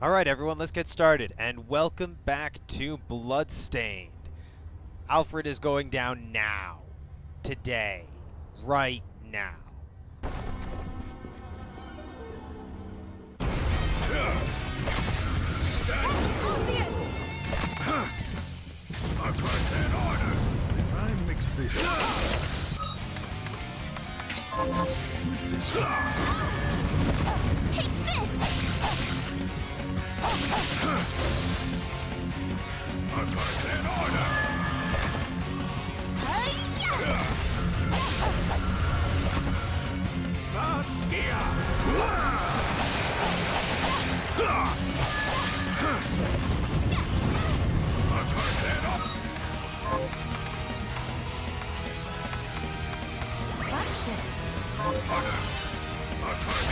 Alright everyone, let's get started, and welcome back to Bloodstained. Alfred is going down now. Today. Right now. I mix this with this Take this! in order. Scrumptious.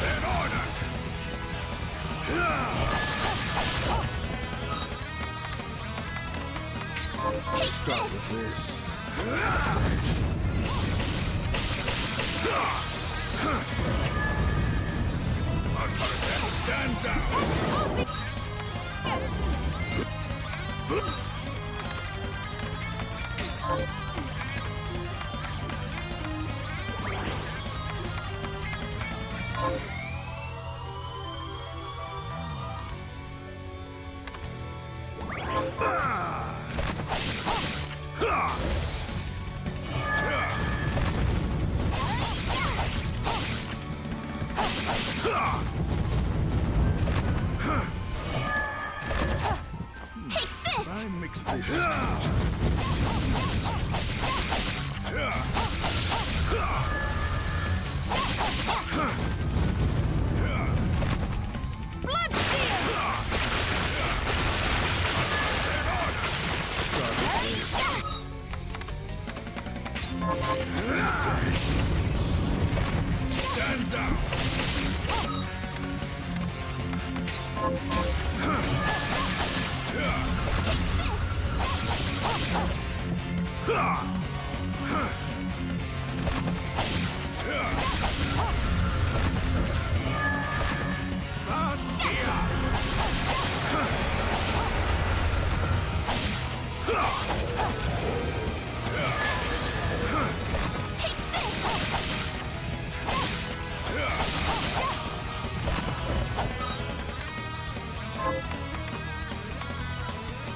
In order. Take Start this! with this. Stand down. Take this! I mix this. Stand down.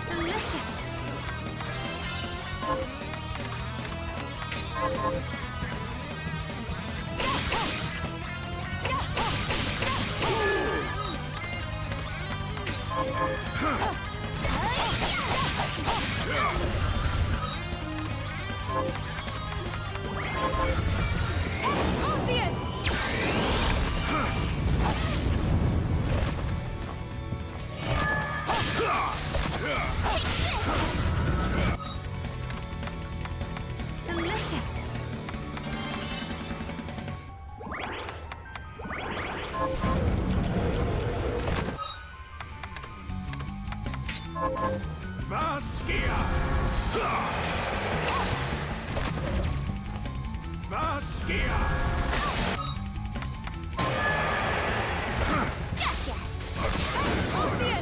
Delicious! Delicious! Vaskia! Vaskia! Gotcha! In order!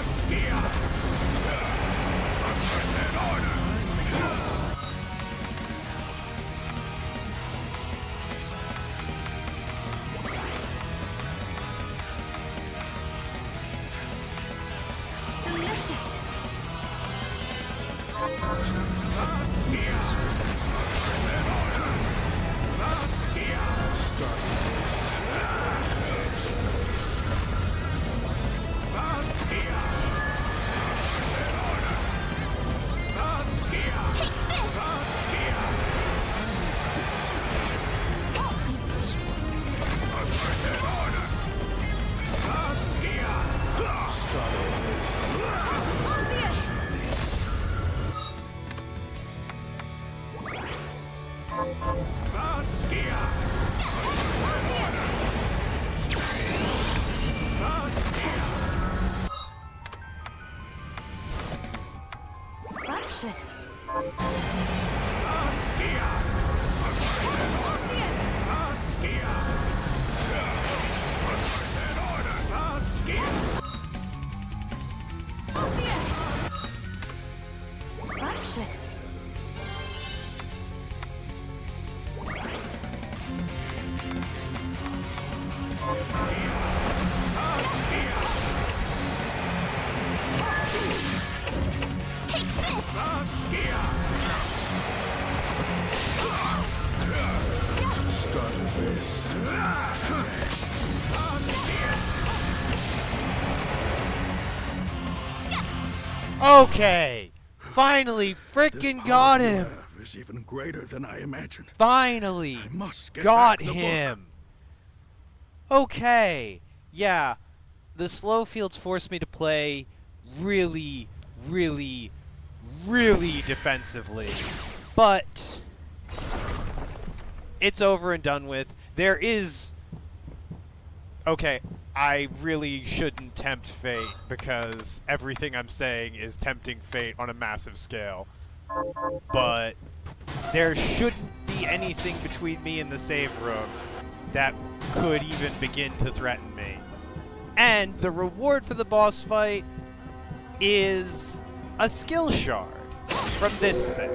Vaskia! In order! Delicious! Vaskia! In order! Vaskia! Start with Vaskia! In order! Vaskia! Take this! Vaskia! In order! Vaskia! Obvious! Delicious. Scrumptious. Take this. Started this. Okay. Finally, This frickin' power got you him. have is even greater than I imagined. Finally. I must get Got back the book. him. Okay. Yeah. The slow fields forced me to play really, really, really defensively. But it's over and done with. There is... Okay, I really shouldn't tempt fate because everything I'm saying is tempting fate on a massive scale. But there shouldn't be anything between me and the save room that could even begin to threaten me. And the reward for the boss fight is a skill shard from this thing.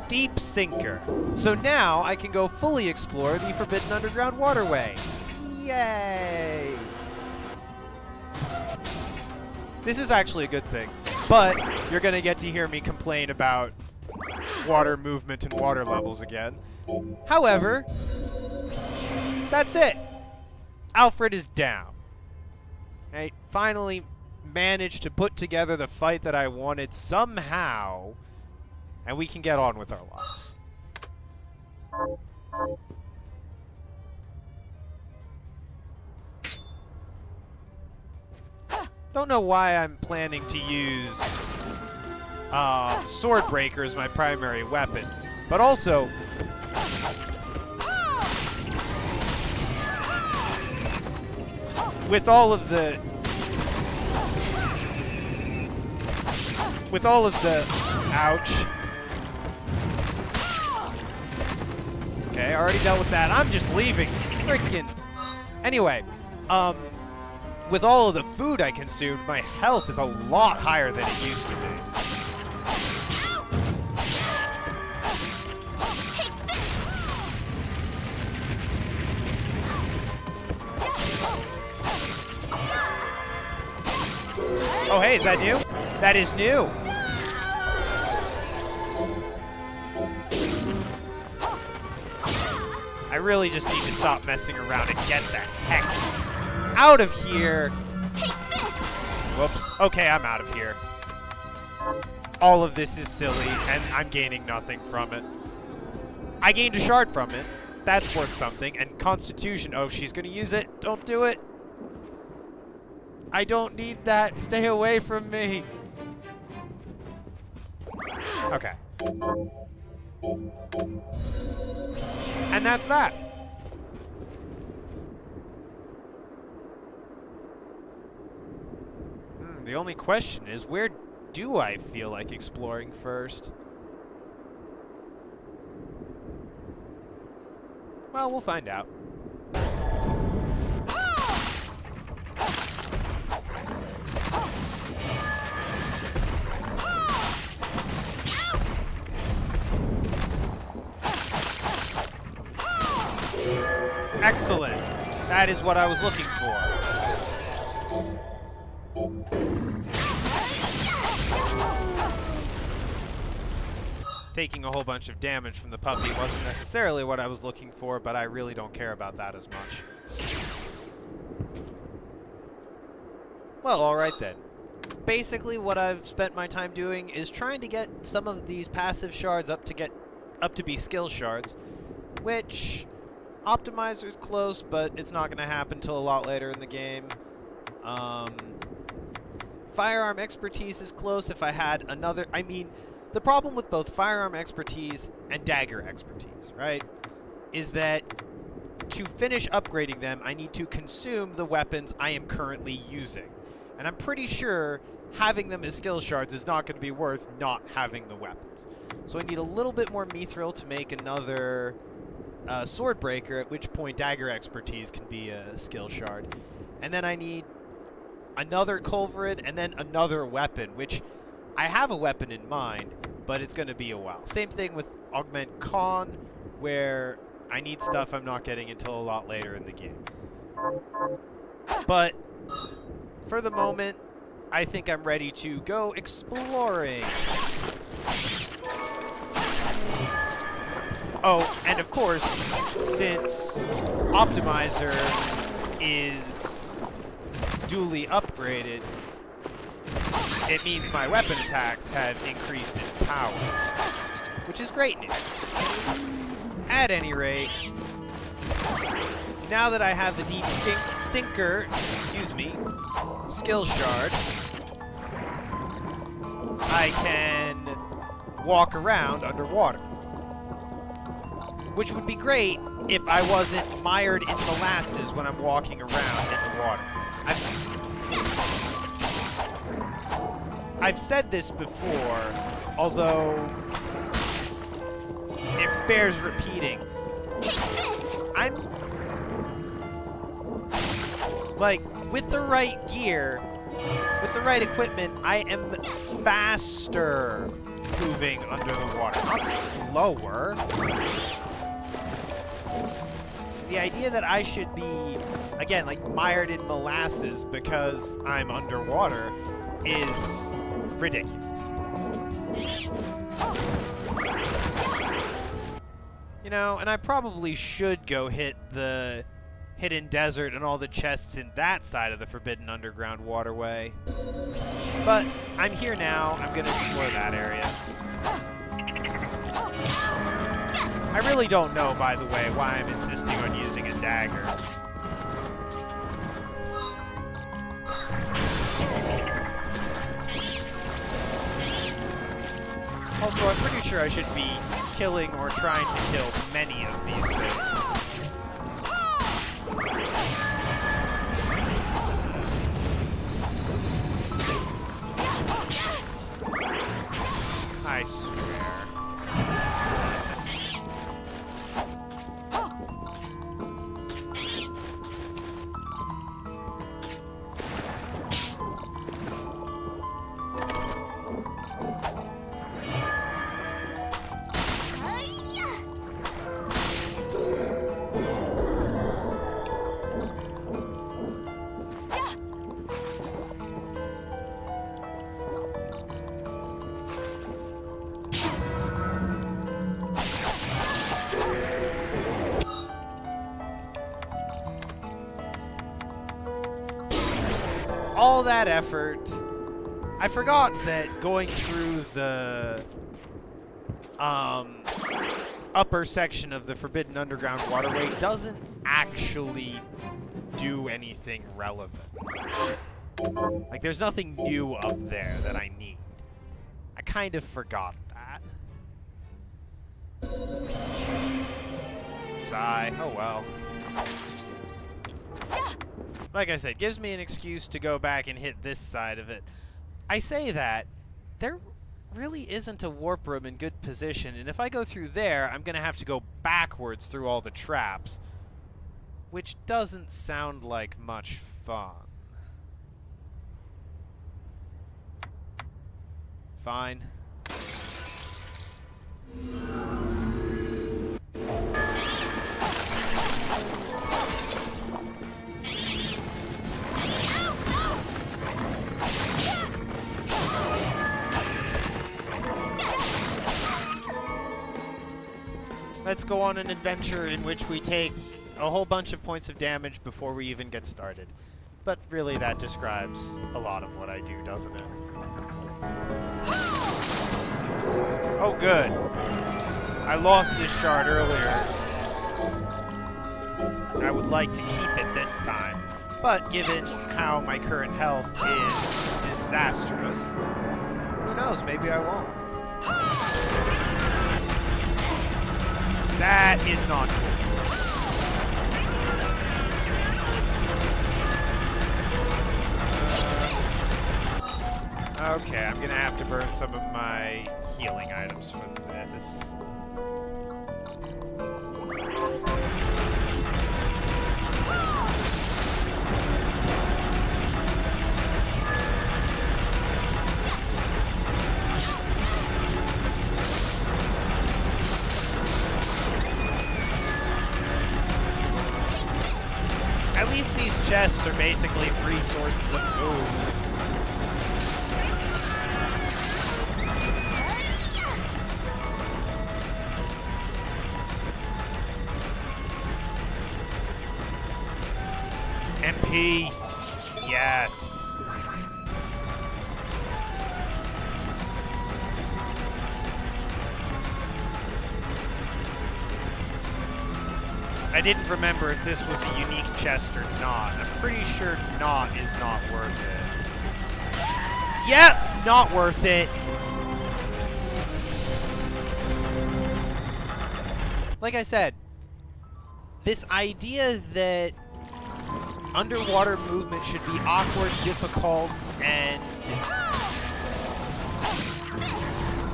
Deep Sinker. So now I can go fully explore the Forbidden Underground waterway. Yay! This is actually a good thing, but you're gonna get to hear me complain about water movement and water levels again. However, that's it. Alfred is down. I finally managed to put together the fight that I wanted somehow, and we can get on with our lives. Don't know why I'm planning to use Swordbreaker as my primary weapon, but also with all of the ouch. Okay, I already dealt with that. I'm just leaving. Frickin'. Anyway, with all of the food I consumed, my health is a lot higher than it used to be. Oh, hey, is that new? That is new. I really just need to stop messing around and get the heck out of here. Take this. Whoops. Okay, I'm out of here. All of this is silly, and I'm gaining nothing from it. I gained a shard from it. That's worth something. And Constitution. Oh, she's going to use it. Don't do it. I don't need that. Stay away from me. Okay. And that's that. The only question is, where do I feel like exploring first? Well, we'll find out. Excellent. That is what I was looking for. Taking a whole bunch of damage from the puppy wasn't necessarily what I was looking for, but I really don't care about that as much. Well, alright then. Basically what I've spent my time doing is trying to get some of these passive shards up to be skill shards, which Optimizer's close, but it's not going to happen till a lot later in the game. Firearm expertise is close if I had another... I mean, the problem with both firearm expertise and dagger expertise, right, is that to finish upgrading them, I need to consume the weapons I am currently using. And I'm pretty sure having them as skill shards is not going to be worth not having the weapons. So I need a little bit more mithril to make another sword breaker, at which point dagger expertise can be a skill shard. And then I need another culverin and then another weapon, which I have a weapon in mind, but it's going to be a while. Same thing with augment con, where I need stuff I'm not getting until a lot later in the game. But for the moment, I think I'm ready to go exploring. Oh, and of course, since Optimizer is duly upgraded, it means my weapon attacks have increased in power, which is great news. At any rate, now that I have the deep sinker, skill shard, I can walk around underwater. Which would be great if I wasn't mired in molasses when I'm walking around in the water. I've said this before, although it bears repeating. I'm like, with the right gear, with the right equipment, I am faster moving under the water, not slower. The idea that I should be, again, like mired in molasses because I'm underwater is ridiculous. You know, and I probably should go hit the hidden desert and all the chests in that side of the forbidden underground waterway. But I'm here now. I'm going to explore that area. I really don't know, by the way, why I'm insisting on using a dagger. Also, I'm pretty sure I should be killing or trying to kill many of these things. I swear. All that effort. I forgot that going through the upper section of the Forbidden Underground Waterway doesn't actually do anything relevant. Like, there's nothing new up there that I need. I kind of forgot that. Sigh. Oh well. Like I said, gives me an excuse to go back and hit this side of it. I say that, there really isn't a warp room in good position, and if I go through there, I'm going to have to go backwards through all the traps, which doesn't sound like much fun. Fine. Let's go on an adventure in which we take a whole bunch of points of damage before we even get started. But really, that describes a lot of what I do, doesn't it? Oh, good. I lost this shard earlier. I would like to keep it this time. But given how my current health is disastrous, who knows, maybe I won't. That is not cool. Okay, I'm gonna have to burn some of my healing items for this. At least these chests are basically free sources of food. MP. Yes. I didn't remember if this was a unique chest or not. I'm pretty sure not is not worth it. Yep, not worth it. Like I said, this idea that underwater movement should be awkward, difficult, and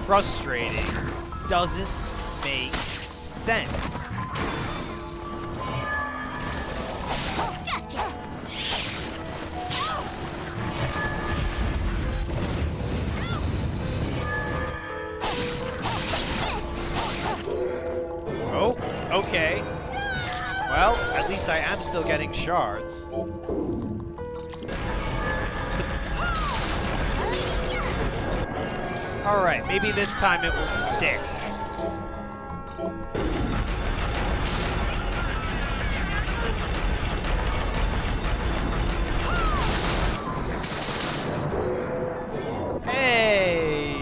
frustrating doesn't make sense. Gotcha. Oh, okay. Well, at least I am still getting shards. Alright, maybe this time it will stick. Hey!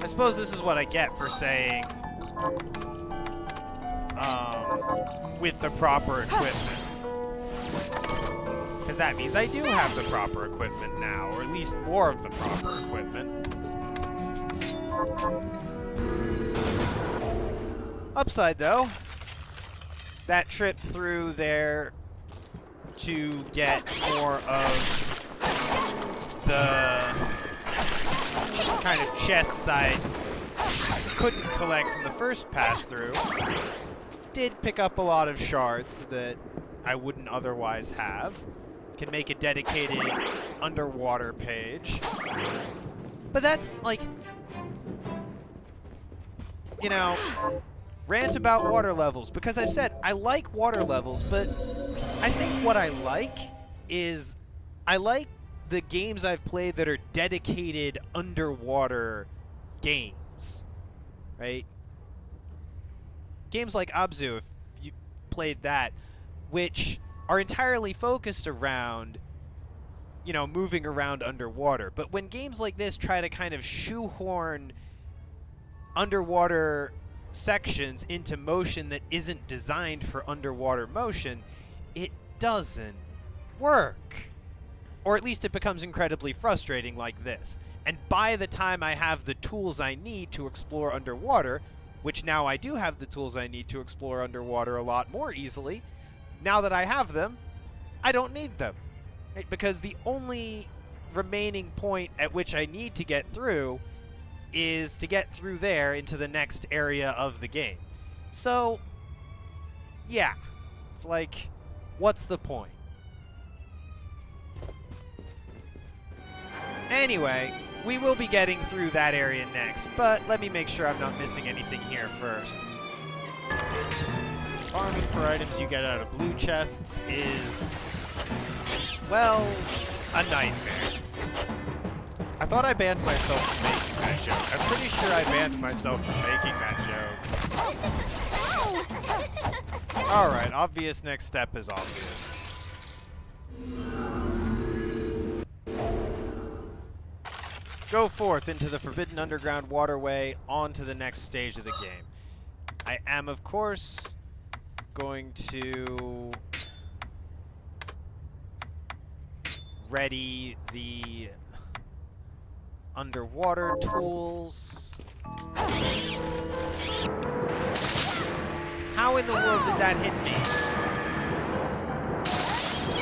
I suppose this is what I get for saying, with the proper equipment. Because that means I do have the proper equipment now, or at least more of the proper equipment. Upside, though, that trip through there to get more of the kind of chests I couldn't collect from the first pass-through did pick up a lot of shards that I wouldn't otherwise have. Can make a dedicated underwater page. But that's, like, you know, rant about water levels. Because I've said, I like water levels, but I think what I like is I like the games I've played that are dedicated underwater games, right? Games like Abzu, if you played that, which are entirely focused around, you know, moving around underwater. But when games like this try to kind of shoehorn underwater sections into motion that isn't designed for underwater motion, it doesn't work. Or at least it becomes incredibly frustrating like this. And by the time I have the tools I need to explore underwater, which now I do have the tools I need to explore underwater a lot more easily, now that I have them, I don't need them. Right? Because the only remaining point at which I need to get through is to get through there into the next area of the game. So, yeah. It's like, what's the point? Anyway, we will be getting through that area next, but let me make sure I'm not missing anything here first. Farming for items you get out of blue chests is, well, a nightmare. I thought I banned myself from making that joke. I'm pretty sure I banned myself from making that joke. Alright, obvious next step is obvious. Go forth into the forbidden underground waterway on to the next stage of the game. I am, of course, going to ready the underwater tools. How in the world did that hit me?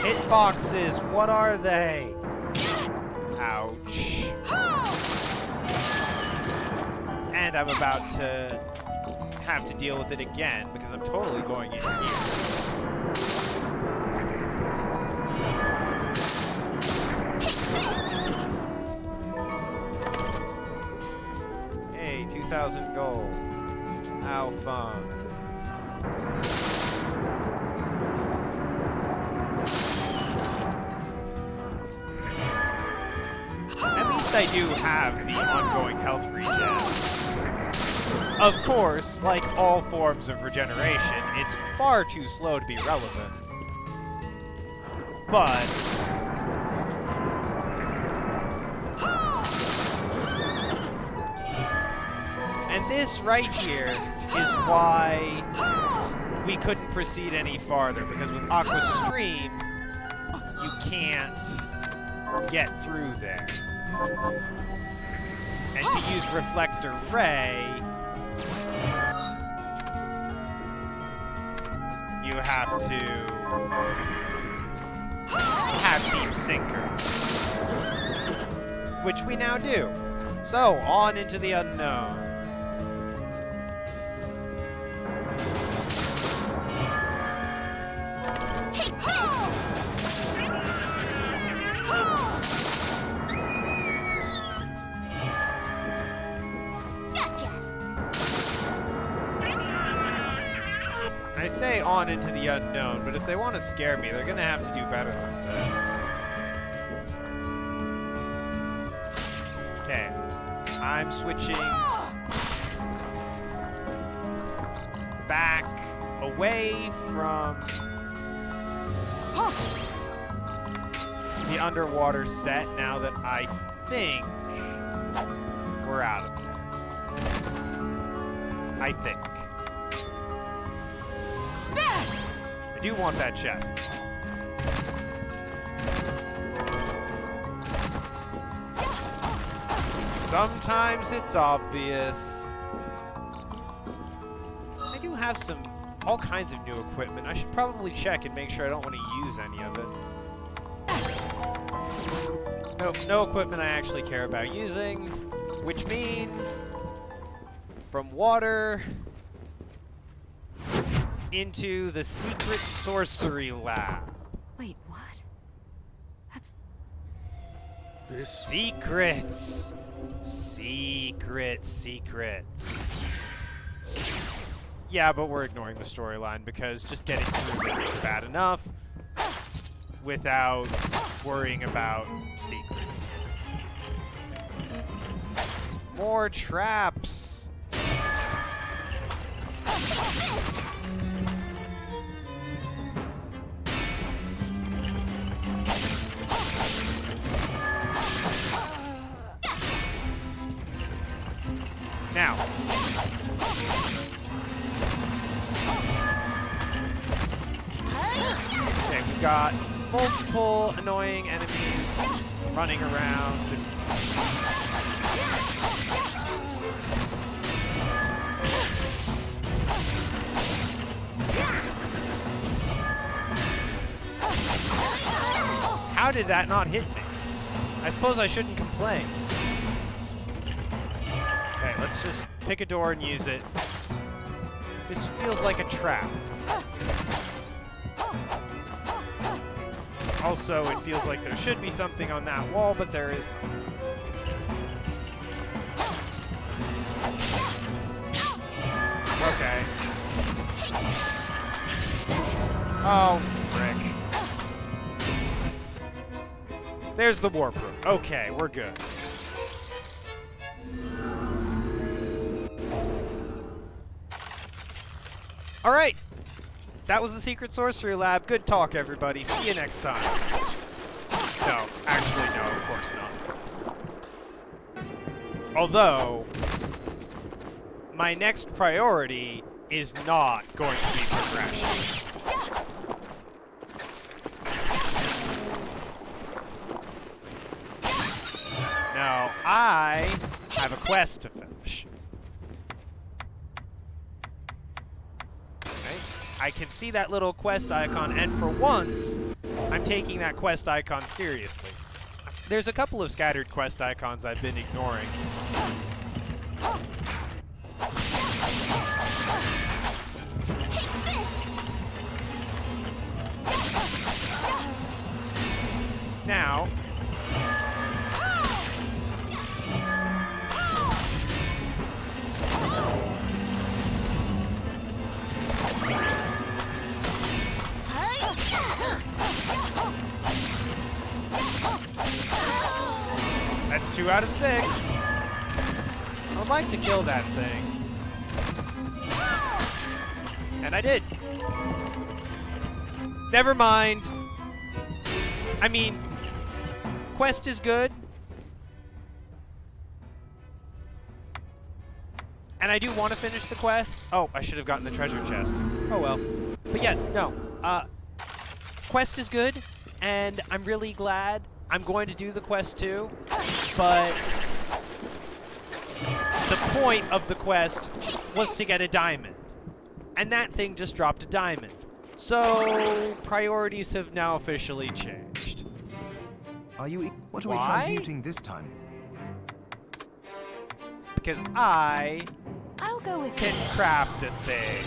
Hitboxes, what are they? Ouch. And I'm about to have to deal with it again because I'm totally going in here. Hey, 2,000 gold. How fun. At least I do have the ongoing health regen. Of course, like all forms of regeneration, it's far too slow to be relevant. But and this right here is why we couldn't proceed any farther, because with Aqua Stream, you can't get through there. And to use Reflector Ray, you have to have Deep Sinker, which we now do. So, on into the unknown. I say on into the unknown, but if they want to scare me, they're gonna have to do better than this. Okay, I'm switching back away from the underwater set now that I think we're out of there. I think. I do want that chest. Sometimes it's obvious. I do have all kinds of new equipment. I should probably check and make sure I don't want to use any of it. Nope, no equipment I actually care about using, which means from water into the secret sorcery lab. Wait, what? That's... Secrets! Secrets. Yeah, but we're ignoring the storyline because just getting through this is bad enough without worrying about secrets. More traps! Now, okay, we've got multiple annoying enemies running around. How did that not hit me? I suppose I shouldn't complain. Okay, let's just pick a door and use it. This feels like a trap. Also, it feels like there should be something on that wall, but there isn't. Okay. Oh, frick. There's the warp room. Okay, we're good. All right. That was the Secret Sorcery Lab. Good talk, everybody. See you next time. No, actually, no, of course not. Although, my next priority is not going to be progression. I have a quest to finish. Okay. I can see that little quest icon, and for once, I'm taking that quest icon seriously. There's a couple of scattered quest icons I've been ignoring. Now, that's 2 out of 6. I would like to kill that thing. And I did. Never mind. I mean, quest is good. And I do want to finish the quest. Oh, I should have gotten the treasure chest. Oh well. But yes, no. Quest is good, and I'm really glad I'm going to do the quest too. But the point of the quest was to get a diamond. And that thing just dropped a diamond. So priorities have now officially changed. What are we Why? transmuting this time? Because I I'll go with can this. craft a thing.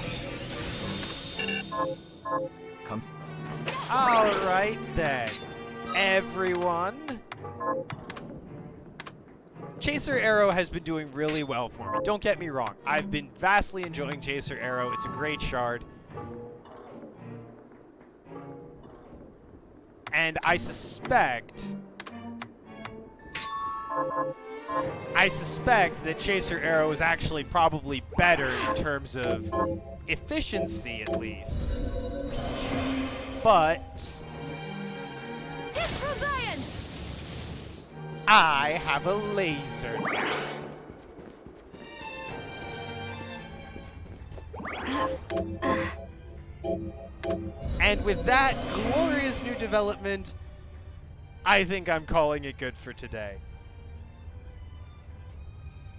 Come. Alright then, everyone. Chaser Arrow has been doing really well for me. Don't get me wrong. I've been vastly enjoying Chaser Arrow. It's a great shard. And I suspect that Chaser Arrow is actually probably better in terms of efficiency, at least. But Disco Zion! I have a laser. And with that glorious new development, I think I'm calling it good for today.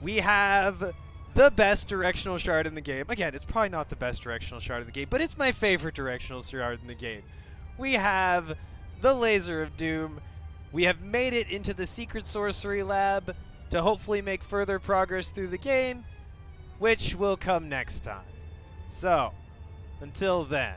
We have the best directional shard in the game. Again, it's probably not the best directional shard in the game, but it's my favorite directional shard in the game. We have the Laser of Doom. We have made it into the secret sorcery lab to hopefully make further progress through the game, which will come next time. So, until then.